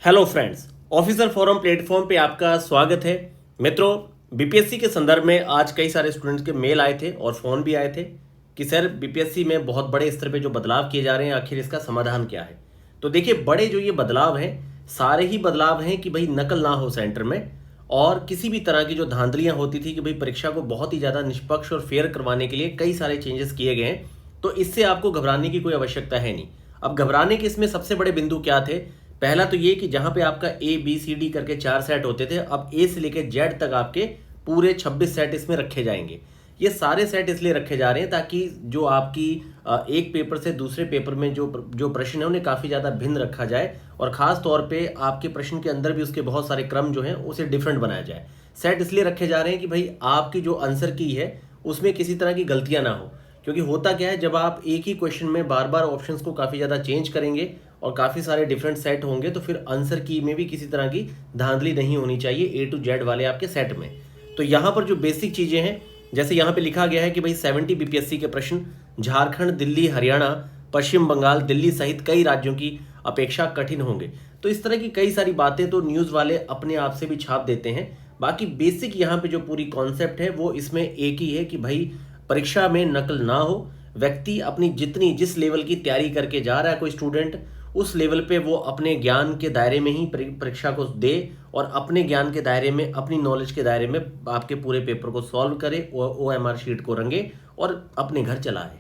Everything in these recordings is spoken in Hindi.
Hello friends, officer forum platform पे आपका स्वागत है। मित्रों, बीपीएससी के संदर्भ में आज कई सारे स्टूडेंट्स के मेल आए थे और फ़ोन भी आए थे कि सर बीपीएससी में बहुत बड़े स्तर पे जो बदलाव किए जा रहे हैं, आखिर इसका समाधान क्या है। तो देखिए, बड़े जो ये बदलाव हैं, सारे ही बदलाव हैं कि भाई नकल ना हो सेंटर में, और किसी भी तरह की जो धांधलियां होती थी कि भाई परीक्षा को बहुत ही ज़्यादा निष्पक्ष और फेयर करवाने के लिए कई सारे चेंजेस किए गए हैं। तो इससे आपको घबराने की कोई आवश्यकता है नहीं। अब घबराने के इसमें सबसे बड़े बिंदु क्या थे? पहला तो ये कि जहां पे आपका ए बी सी डी करके 4 सेट होते थे, अब ए से लेकर जेड तक आपके पूरे 26 सेट इसमें रखे जाएंगे। ये सारे सेट इसलिए रखे जा रहे हैं ताकि जो आपकी एक पेपर से दूसरे पेपर में जो जो प्रश्न है उन्हें काफ़ी ज़्यादा भिन्न रखा जाए, और ख़ास तौर पे आपके प्रश्न के अंदर भी उसके बहुत सारे क्रम जो हैं उसे डिफरेंट बनाया जाए। सेट इसलिए रखे जा रहे हैं कि भाई आपकी जो आंसर की है उसमें किसी तरह की गलतियां ना हो। क्योंकि होता क्या है, जब आप एक ही क्वेश्चन में बार बार ऑप्शंस को काफ़ी ज़्यादा चेंज करेंगे और काफ़ी सारे डिफरेंट सेट होंगे, तो फिर आंसर की में भी किसी तरह की धांधली नहीं होनी चाहिए ए टू जेड वाले आपके सेट में। तो यहाँ पर जो बेसिक चीज़ें हैं, जैसे यहाँ पे लिखा गया है कि भाई 70 बीपीएससी के प्रश्न झारखंड, दिल्ली, हरियाणा, पश्चिम बंगाल, दिल्ली सहित कई राज्यों की अपेक्षा कठिन होंगे। तो इस तरह की कई सारी बातें तो न्यूज़ वाले अपने आप से भी छाप देते हैं। बाकी बेसिक यहाँ पे जो पूरी कॉन्सेप्ट है वो इसमें एक ही है कि भाई परीक्षा में नकल ना हो। व्यक्ति अपनी जितनी जिस लेवल की तैयारी करके जा रहा है कोई स्टूडेंट, उस लेवल पे वो अपने ज्ञान के दायरे में ही परीक्षा को दे, और अपने ज्ञान के दायरे में, अपनी नॉलेज के दायरे में आपके पूरे पेपर को सॉल्व करे, OMR शीट को रंगे और अपने घर चलाए।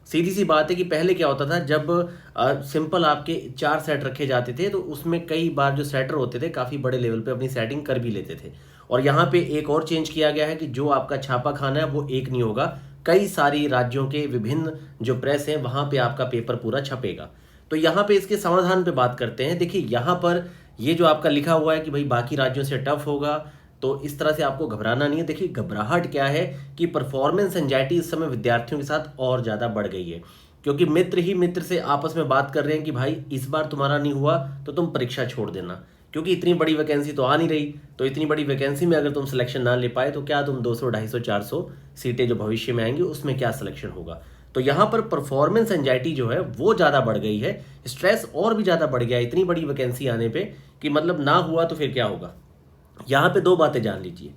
सीधी सी बात है कि पहले क्या होता था, जब सिंपल आपके 4 सेट रखे जाते थे तो उसमें कई बार जो सेटर होते थे काफ़ी बड़े लेवल पे अपनी सेटिंग कर भी लेते थे। और यहाँ पे एक और चेंज किया गया है कि जो आपका छापा खाना है वो एक नहीं होगा, कई सारी राज्यों के विभिन्न जो प्रेस हैं वहाँ पे आपका पेपर पूरा छपेगा। तो यहाँ पे इसके समाधान पे बात करते हैं। देखिए, यहाँ पर ये जो आपका लिखा हुआ है कि भाई बाकी राज्यों से टफ होगा, तो इस तरह से आपको घबराना नहीं है। देखिए, घबराहट क्या है कि परफॉर्मेंस एंजाइटी इस समय विद्यार्थियों के साथ और ज़्यादा बढ़ गई है, क्योंकि मित्र ही मित्र से आपस में बात कर रहे हैं कि भाई इस बार तुम्हारा नहीं हुआ तो तुम परीक्षा छोड़ देना, क्योंकि इतनी बड़ी वैकेंसी तो आ नहीं रही। तो इतनी बड़ी वैकेंसी में अगर तुम सिलेक्शन ना ले पाए तो क्या तुम 200, 250, 400 सीटें जो भविष्य में आएंगी उसमें क्या सिलेक्शन होगा। तो यहाँ पर परफॉर्मेंस एंजाइटी जो है वो ज़्यादा बढ़ गई है, स्ट्रेस और भी ज़्यादा बढ़ गया है इतनी बड़ी वैकेंसी आने पे, कि मतलब ना हुआ तो फिर क्या होगा। यहाँ पे दो बातें जान लीजिए।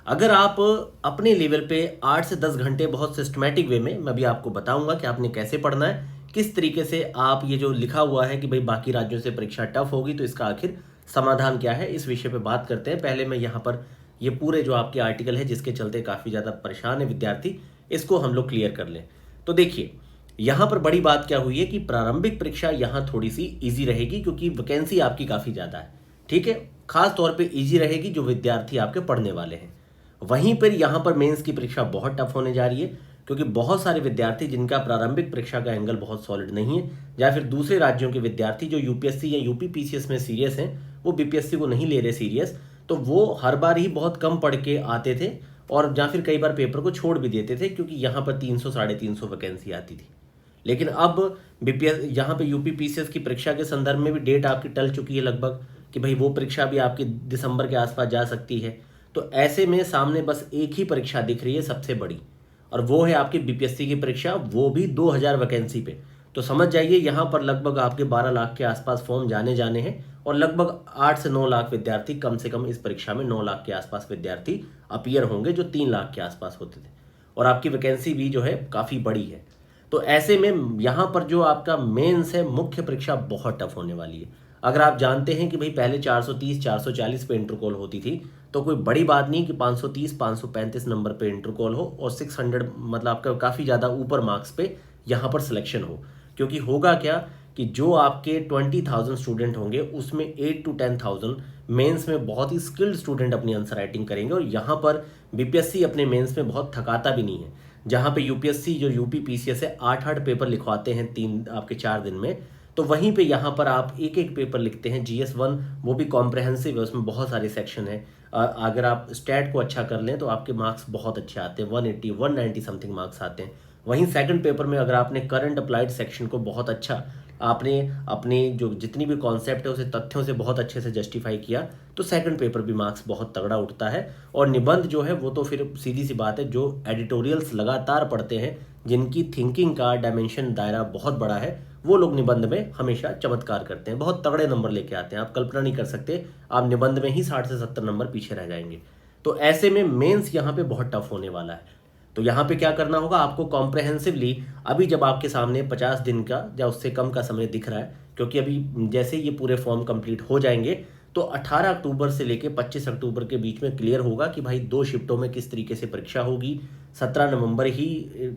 अगर आप अपने लेवल पे 8 से 10 घंटे बहुत सिस्टमैटिक वे में, मैं भी आपको बताऊंगा कि आपने कैसे पढ़ना है, किस तरीके से आप ये जो लिखा हुआ है कि भाई बाकी राज्यों से परीक्षा टफ होगी तो इसका आखिर समाधान क्या है, इस विषय पे बात करते हैं। पहले मैं यहाँ पर ये पूरे जो आपके आर्टिकल है जिसके चलते काफ़ी ज़्यादा परेशान है विद्यार्थी, इसको हम लोग क्लियर कर लें। तो देखिए, यहाँ पर बड़ी बात क्या हुई है कि प्रारंभिक परीक्षा यहाँ थोड़ी सी ईजी रहेगी, क्योंकि वैकेंसी आपकी काफ़ी ज़्यादा है। ठीक है, खास तौर पे इजी रहेगी जो विद्यार्थी आपके पढ़ने वाले हैं। वहीं पर यहाँ पर मेंस की परीक्षा बहुत टफ होने जा रही है, क्योंकि बहुत सारे विद्यार्थी जिनका प्रारंभिक परीक्षा का एंगल बहुत सॉलिड नहीं है, या फिर दूसरे राज्यों के विद्यार्थी जो यूपीएससी या यूपी पीसीएस में सीरियस हैं, वो बीपीएससी को नहीं ले रहे सीरियस, तो वो हर बार ही बहुत कम पढ़ के आते थे, और या फिर कई बार पेपर को छोड़ भी देते थे, क्योंकि यहाँ पर 300, 350 वैकेंसी आती थी। लेकिन अब बीपीएस यहाँ पे यूपी पीसीएस की परीक्षा के संदर्भ में भी डेट आपकी टल चुकी है लगभग, कि भाई वो परीक्षा भी आपकी दिसंबर के आसपास जा सकती है। तो ऐसे में सामने बस एक ही परीक्षा दिख रही है सबसे बड़ी, और वो है आपकी बीपीएससी की परीक्षा, वो भी 2000 वैकेंसी पे। तो समझ जाइए, यहाँ पर लगभग आपके 12 लाख के आसपास फॉर्म जाने हैं, और लगभग 8 से 9 लाख विद्यार्थी, कम से कम इस परीक्षा में 9 लाख के आसपास विद्यार्थी अपीयर होंगे, जो 3 लाख के आसपास होते थे। और आपकी वैकेंसी भी जो है काफ़ी बड़ी है। तो ऐसे में यहाँ पर जो आपका मेंस है, मुख्य परीक्षा बहुत टफ होने वाली है। अगर आप जानते हैं कि भाई पहले 430, 440 पे इंटर कॉल होती थी, तो कोई बड़ी बात नहीं कि 530, 535 नंबर पे इंटर कॉल हो, और 600 मतलब आपका काफ़ी ज़्यादा ऊपर मार्क्स पे यहाँ पर सिलेक्शन हो। क्योंकि होगा क्या कि जो आपके 20,000 स्टूडेंट होंगे उसमें 8 to 10,000 मेंस में बहुत ही स्किल्ड स्टूडेंट अपनी आंसर राइटिंग करेंगे, और यहाँ पर बीपीएससी अपने मेंस में बहुत थकाता भी नहीं है। जहाँ पे यूपीएससी जो यूपी पीसीएस है 8-8 पेपर लिखवाते हैं 4 दिन में, तो वहीं पे यहाँ पर आप एक एक पेपर लिखते हैं। GS1 वो भी कॉम्प्रहेंसिव है, उसमें बहुत सारे सेक्शन है। अगर आप स्टैट को अच्छा कर लें तो आपके मार्क्स बहुत अच्छे आते हैं, 180, 190 समथिंग मार्क्स आते हैं। वहीं सेकंड पेपर में अगर आपने करंट अप्लाइड सेक्शन को बहुत अच्छा, आपने अपने जो जितनी भी कॉन्सेप्ट है उसे तथ्यों से बहुत अच्छे से जस्टिफाई किया, तो सेकंड पेपर भी मार्क्स बहुत तगड़ा उठता है। और निबंध जो है वो तो फिर सीधी सी बात है, जो एडिटोरियल्स लगातार पढ़ते हैं, जिनकी थिंकिंग का डायमेंशन दायरा बहुत बड़ा है, वो लोग निबंध में हमेशा चमत्कार करते हैं, बहुत तगड़े नंबर लेके आते हैं। आप कल्पना नहीं कर सकते, आप निबंध में ही 60 से 70 नंबर पीछे रह जाएंगे। तो ऐसे में मेंस यहाँ पे बहुत टफ होने वाला है। तो यहाँ पे क्या करना होगा आपको कॉम्प्रहेंसिवली, अभी जब आपके सामने 50 दिन का या उससे कम का समय दिख रहा है, क्योंकि अभी जैसे ये पूरे फॉर्म कंप्लीट हो जाएंगे तो 18 अक्टूबर से लेके 25 अक्टूबर के बीच में क्लियर होगा कि भाई 2 शिफ्टों में किस तरीके से परीक्षा होगी। 17 नवंबर ही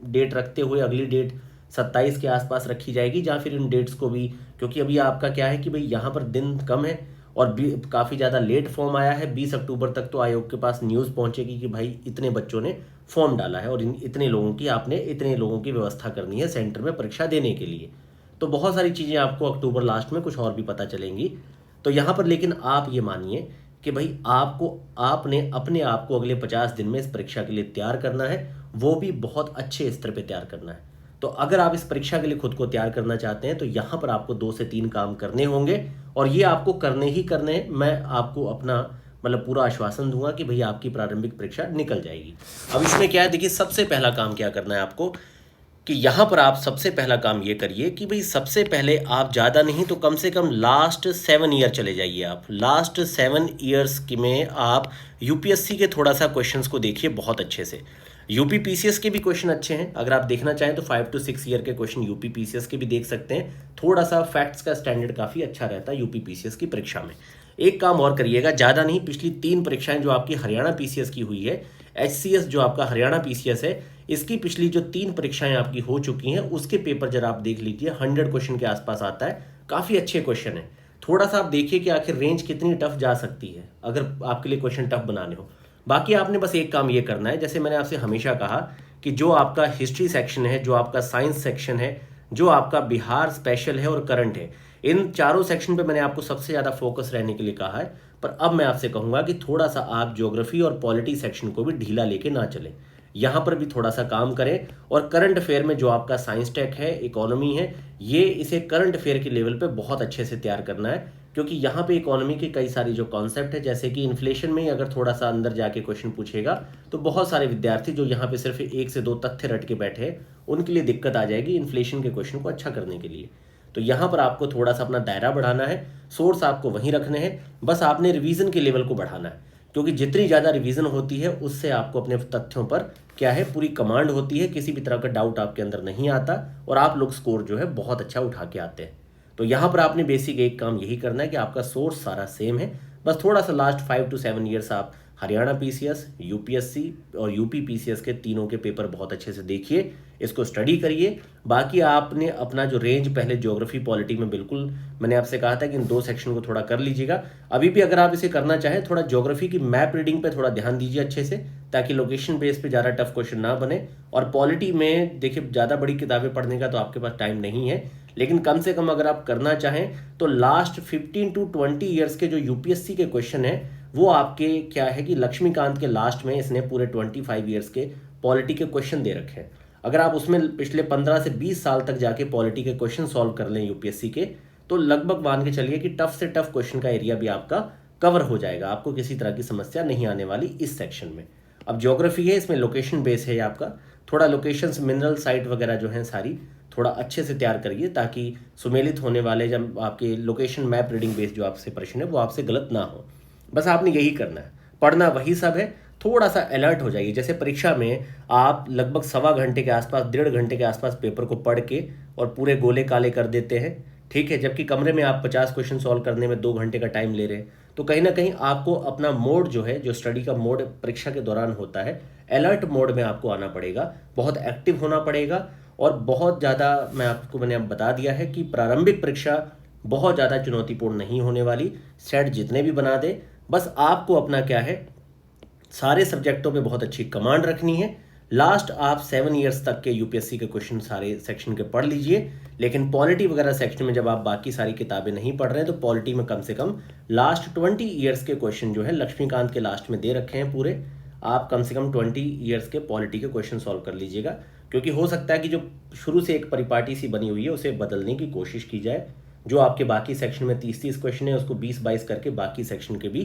डेट रखते हुए अगली डेट 27 के आसपास रखी जाएगी, या फिर इन डेट्स को भी, क्योंकि अभी आपका क्या है कि भाई यहाँ पर दिन कम है और काफ़ी ज़्यादा लेट फॉर्म आया है। 20 अक्टूबर तक तो आयोग के पास न्यूज़ पहुँचेगी कि भाई इतने बच्चों ने फॉर्म डाला है और इतने लोगों की आपने इतने लोगों की व्यवस्था करनी है सेंटर में परीक्षा देने के लिए। तो बहुत सारी चीज़ें आपको अक्टूबर लास्ट में कुछ और भी पता चलेंगी। तो यहाँ पर लेकिन आप ये मानिए कि भाई आपने अपने आप को अगले 50 दिन में इस परीक्षा के लिए तैयार करना है, वो भी बहुत अच्छे स्तर पे तैयार करना है। तो अगर आप इस परीक्षा के लिए खुद को तैयार करना चाहते हैं तो यहाँ पर आपको 2 से 3 काम करने होंगे, और ये आपको करने ही करने हैं। मैं आपको अपना मतलब पूरा आश्वासन दूंगा कि भाई आपकी प्रारंभिक परीक्षा निकल जाएगी। अब इसमें क्या है, देखिए सबसे पहला काम क्या करना है आपको कि यहाँ पर आप सबसे पहला काम ये करिए कि भाई सबसे पहले आप ज़्यादा नहीं तो कम से कम लास्ट 7 ईयर चले जाइए। आप लास्ट 7 ईयर्स में आप यूपीएससी के थोड़ा सा क्वेश्चंस को देखिए बहुत अच्छे से। यूपी पीसीएस के भी क्वेश्चन अच्छे हैं, अगर आप देखना चाहें तो 5 to 6 ईयर के क्वेश्चन यूपी पीसीएस के भी देख सकते हैं। थोड़ा सा फैक्ट्स का स्टैंडर्ड काफ़ी अच्छा रहता है यूपी पीसीएस की परीक्षा में। एक काम और करिएगा, ज़्यादा नहीं, पिछली 3 परीक्षाएं जो आपकी हरियाणा पीसीएस की हुई है, एचसीएस जो आपका हरियाणा पीसीएस है, इसकी पिछली जो 3 परीक्षाएं आपकी हो चुकी हैं उसके पेपर जरा आप देख लीजिए। 100 क्वेश्चन के आसपास आता है, काफ़ी अच्छे क्वेश्चन है। थोड़ा सा आप देखिए कि आखिर रेंज कितनी टफ जा सकती है अगर आपके लिए क्वेश्चन टफ बनाने हो। बाकी आपने बस एक काम ये करना है, जैसे मैंने आपसे हमेशा कहा कि जो आपका हिस्ट्री सेक्शन है, जो आपका साइंस सेक्शन है, जो आपका बिहार स्पेशल है और करंट है, इन चारों सेक्शन पे मैंने आपको सबसे ज़्यादा फोकस रहने के लिए कहा है। पर अब मैं आपसे कहूँगा कि थोड़ा सा आप ज्योग्राफी और पॉलिटी सेक्शन को भी ढीला लेके ना चलें, यहाँ पर भी थोड़ा सा काम करें। और करंट अफेयर में जो आपका साइंस टेक है, इकोनॉमी है, ये इसे करंट अफेयर के लेवल पे बहुत अच्छे से तैयार करना है, क्योंकि यहाँ पे इकोनॉमी की कई सारी जो कॉन्सेप्ट है, जैसे कि इन्फ्लेशन में ही अगर थोड़ा सा अंदर जाके क्वेश्चन पूछेगा तो बहुत सारे विद्यार्थी जो यहाँ पे सिर्फ 1 से 2 तथ्य रट के बैठे हैं, उनके लिए दिक्कत आ जाएगी इन्फ्लेशन के क्वेश्चन को अच्छा करने के लिए। तो यहाँ पर आपको थोड़ा सा अपना दायरा बढ़ाना है, सोर्स आपको वहीं रखने हैं, बस आपने रिवीजन के लेवल को बढ़ाना है, क्योंकि जितनी ज़्यादा रिवीजन होती है उससे आपको अपने तथ्यों पर क्या है पूरी कमांड होती है, किसी भी तरह का डाउट आपके अंदर नहीं आता और आप लोग स्कोर जो है बहुत अच्छा उठा के आते हैं। तो यहाँ पर आपने बेसिक एक काम यही करना है कि आपका सोर्स सारा सेम है, बस थोड़ा सा लास्ट 5 to 7 ईयर्स आप हरियाणा पीसीएस, यूपीएससी और यूपी पीसीएस के तीनों के पेपर बहुत अच्छे से देखिए, इसको स्टडी करिए। बाकी आपने अपना जो रेंज पहले ज्योग्राफी पॉलिटी में, बिल्कुल मैंने आपसे कहा था कि इन 2 सेक्शन को थोड़ा कर लीजिएगा। अभी भी अगर आप इसे करना चाहें थोड़ा ज्योग्राफी की मैप रीडिंग पे थोड़ा ध्यान दीजिए अच्छे से, ताकि लोकेशन बेस पे ज़्यादा टफ क्वेश्चन ना बने। और पॉलिटी में देखिए ज़्यादा बड़ी किताबें पढ़ने का तो आपके पास टाइम नहीं है, लेकिन कम से कम अगर आप करना चाहें तो लास्ट 15 to 20 ईयर्स के जो यूपीएससी के क्वेश्चन है वो आपके क्या है कि लक्ष्मीकांत के लास्ट में इसने पूरे 25 ईयर्स के पॉलिटी के क्वेश्चन दे रखे हैं। अगर आप उसमें पिछले 15 से 20 साल तक जाके पॉलिटी के क्वेश्चन सॉल्व कर लें यूपीएससी के, तो लगभग मान के चलिए कि टफ से टफ क्वेश्चन का एरिया भी आपका कवर हो जाएगा, आपको किसी तरह की समस्या नहीं आने वाली इस सेक्शन में। अब ज्योग्राफी है, इसमें लोकेशन बेस है आपका, थोड़ा लोकेशंस मिनरल साइट वगैरह जो हैं सारी थोड़ा अच्छे से तैयार करिए, ताकि सुमेलित होने वाले जब आपके लोकेशन मैप रीडिंग बेस जो आपसे प्रश्न है वो आपसे गलत ना हो। बस आपने यही करना है, पढ़ना वही सब है, थोड़ा सा अलर्ट हो जाइए। जैसे परीक्षा में आप लगभग 1.25 घंटे के आसपास, 1.5 घंटे के आसपास पेपर को पढ़ के और पूरे गोले काले कर देते हैं, ठीक है, जबकि कमरे में आप 50 क्वेश्चन सॉल्व करने में 2 घंटे का टाइम ले रहे हैं। तो कहीं ना कहीं आपको अपना मोड जो है, जो स्टडी का मोड परीक्षा के दौरान होता है, अलर्ट मोड में आपको आना पड़ेगा, बहुत एक्टिव होना पड़ेगा। और बहुत ज़्यादा मैंने अब बता दिया है कि प्रारंभिक परीक्षा बहुत ज़्यादा चुनौतीपूर्ण नहीं होने वाली, सेट जितने भी बना दे, बस आपको अपना क्या है सारे सब्जेक्टों पे बहुत अच्छी कमांड रखनी है। लास्ट आप 7 ईयर्स तक के यूपीएससी के क्वेश्चन सारे सेक्शन के पढ़ लीजिए, लेकिन पॉलिटी वगैरह सेक्शन में जब आप बाकी सारी किताबें नहीं पढ़ रहे हैं तो पॉलिटी में कम से कम लास्ट 20 ईयर्स के क्वेश्चन जो है लक्ष्मीकांत के लास्ट में दे रखे हैं पूरे, आप कम से कम 20 ईयर्स के पॉलिटी के क्वेश्चन सॉल्व कर लीजिएगा। क्योंकि हो सकता है कि जो शुरू से एक परिपाटी सी बनी हुई है उसे बदलने की कोशिश की जाए, जो आपके बाकी सेक्शन में 30-30 क्वेश्चन है उसको 20-22 करके बाकी सेक्शन के भी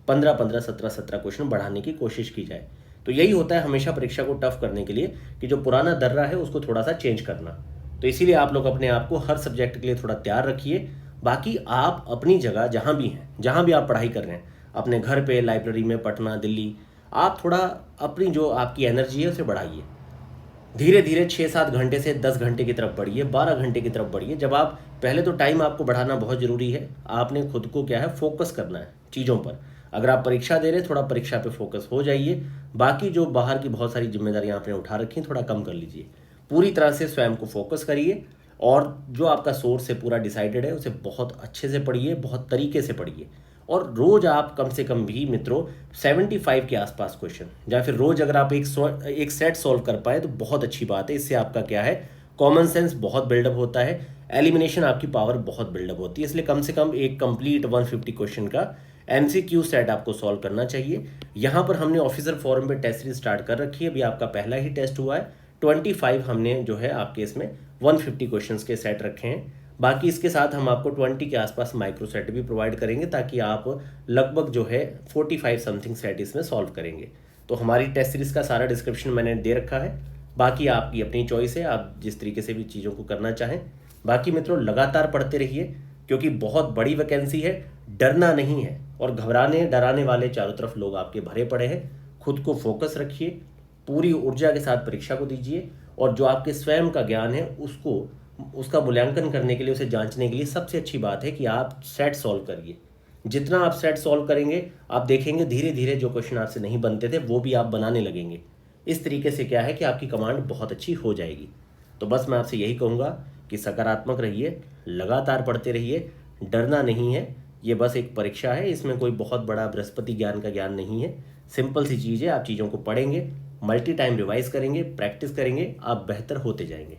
15-15, 17-17 क्वेश्चन बढ़ाने की कोशिश की जाए। तो यही होता है हमेशा परीक्षा को टफ करने के लिए कि जो पुराना दर्रा है उसको थोड़ा सा चेंज करना। तो इसीलिए आप लोग अपने आप को हर सब्जेक्ट के लिए थोड़ा तैयार रखिए। बाकी आप अपनी जगह जहाँ भी हैं, जहाँ भी आप पढ़ाई कर रहे हैं, अपने घर पे, लाइब्रेरी में, पटना, दिल्ली, आप थोड़ा अपनी जो आपकी एनर्जी है उसे बढ़ाइए। धीरे धीरे 6-7 घंटे से 10 घंटे की तरफ बढ़िए, 12 घंटे की तरफ बढ़िए। जब आप पहले तो टाइम आपको बढ़ाना बहुत ज़रूरी है। आपने खुद को क्या है, फोकस करना है चीज़ों पर। अगर आप परीक्षा दे रहे हैं, थोड़ा परीक्षा पे फोकस हो जाइए। बाकी जो बाहर की बहुत सारी जिम्मेदारियां आपने उठा रखी हैं, थोड़ा कम कर लीजिए। पूरी तरह से स्वयं को फोकस करिए और जो आपका सोर्स है पूरा डिसाइडेड है उसे बहुत अच्छे से पढ़िए, बहुत तरीके से पढ़िए। और रोज आप कम से कम भी मित्रों 75 के आसपास क्वेश्चन, या फिर रोज अगर आप एक सेट सॉल्व कर पाए तो बहुत अच्छी बात है। इससे आपका क्या है, कॉमन सेंस बहुत बिल्डअप होता है, एलिमिनेशन आपकी पावर बहुत बिल्डअप होती है। इसलिए कम से कम एक कंप्लीट 150 क्वेश्चन का एमसीक्यू सेट आपको सॉल्व करना चाहिए। यहाँ पर हमने ऑफिसर फोरम पे टेस्ट सीरीज स्टार्ट कर रखी है। अभी आपका पहला ही टेस्ट हुआ है। 25 हमने जो है आपके इसमें 150 क्वेश्चंस के सेट रखे हैं। बाकी इसके साथ हम आपको 20 के आसपास माइक्रो सेट भी प्रोवाइड करेंगे, ताकि आप लगभग जो है 45 समथिंग सेट इसमें सॉल्व करेंगे। तो हमारी टेस्ट सीरीज का सारा डिस्क्रिप्शन मैंने दे रखा है। बाकी आपकी अपनी चॉइस है, आप जिस तरीके से भी चीज़ों को करना चाहें। बाकी मित्रों लगातार पढ़ते रहिए, क्योंकि बहुत बड़ी वैकेंसी है। डरना नहीं है, और घबराने डराने वाले चारों तरफ लोग आपके भरे पड़े हैं। खुद को फोकस रखिए, पूरी ऊर्जा के साथ परीक्षा को दीजिए। और जो आपके स्वयं का ज्ञान है उसका मूल्यांकन करने के लिए, उसे जांचने के लिए सबसे अच्छी बात है कि आप सेट सॉल्व करिए। जितना आप सेट सॉल्व करेंगे, आप देखेंगे धीरे धीरे जो क्वेश्चन आपसे नहीं बनते थे वो भी आप बनाने लगेंगे। इस तरीके से क्या है कि आपकी कमांड बहुत अच्छी हो जाएगी। तो बस मैं आपसे यही कहूँगा कि सकारात्मक रहिए, लगातार पढ़ते रहिए, डरना नहीं है। ये बस एक परीक्षा है, इसमें कोई बहुत बड़ा बृहस्पति ज्ञान का ज्ञान नहीं है। सिंपल सी चीज़ है, आप चीज़ों को पढ़ेंगे, मल्टी टाइम रिवाइज करेंगे, प्रैक्टिस करेंगे, आप बेहतर होते जाएंगे।